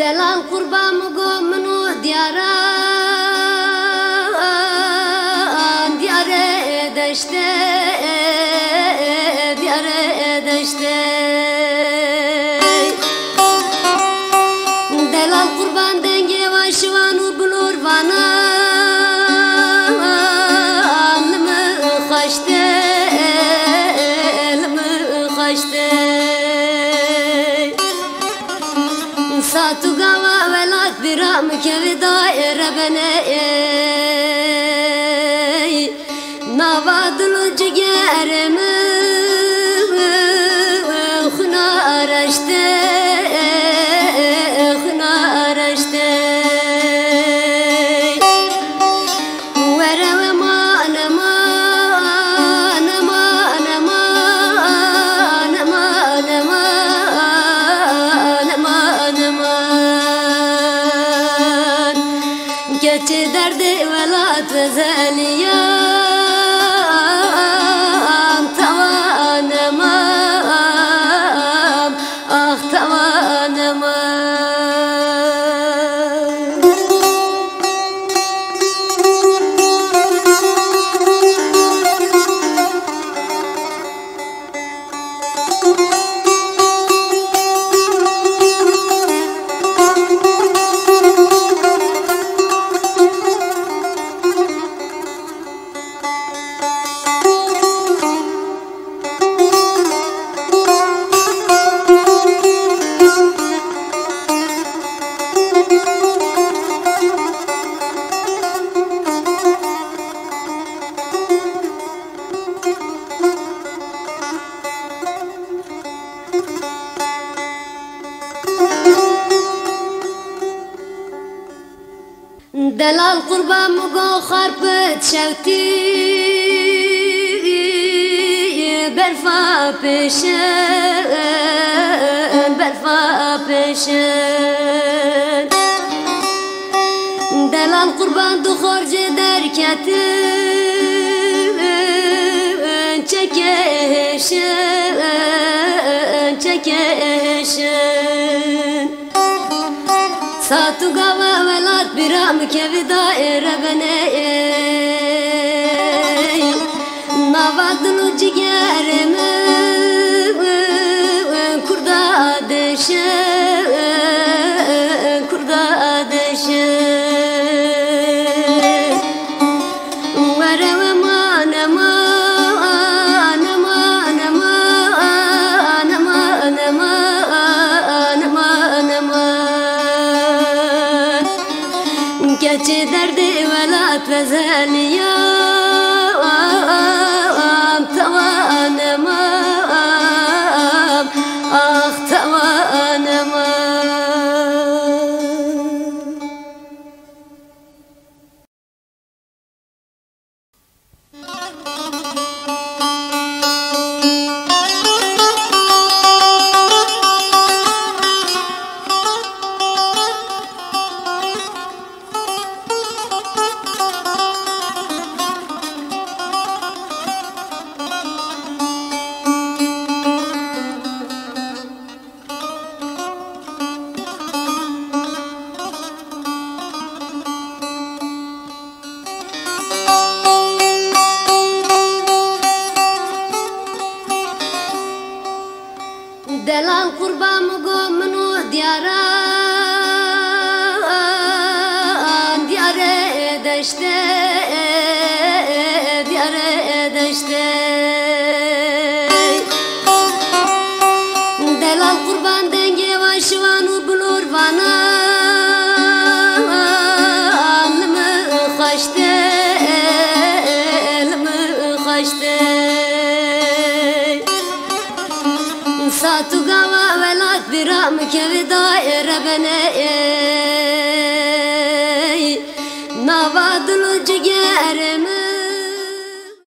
دلال قربان مگو منو دیاران دیاره دشته دیاره دشته دلال قربان دنگی و شوان و بلور وانا لمه خوشته لمه خوشته ساتو قوا ولاد برام كوي دائرة بني نوادلو جگرم خنا رشته خنا رشته ورا ما نما نما نما نما نما keçi derdi velat ve zeliyan tavanımam ah tavanımam دلال قربان مگو خربت شوتی برفا پیشن برفا پیشن دلال قربان دو خرج درکتن چکشن چکشن ساتو قوا ولاد برام كوي دائرة بني نوادلو جگرم kurda deşe kurda deşe ورا ما نما نما نما نما نما نما نما keçi derdi velat ve zeliyan tavanımam ah tavanımam دلال قربان مگو منو دیاران دیاره دشته دیاره دشته دلال قربان دنگی و شوان و بلور وانا لمه خوشته لمه خوشته ساتو قوا ولاد برام كوي دائرة بني نوادلو جگرم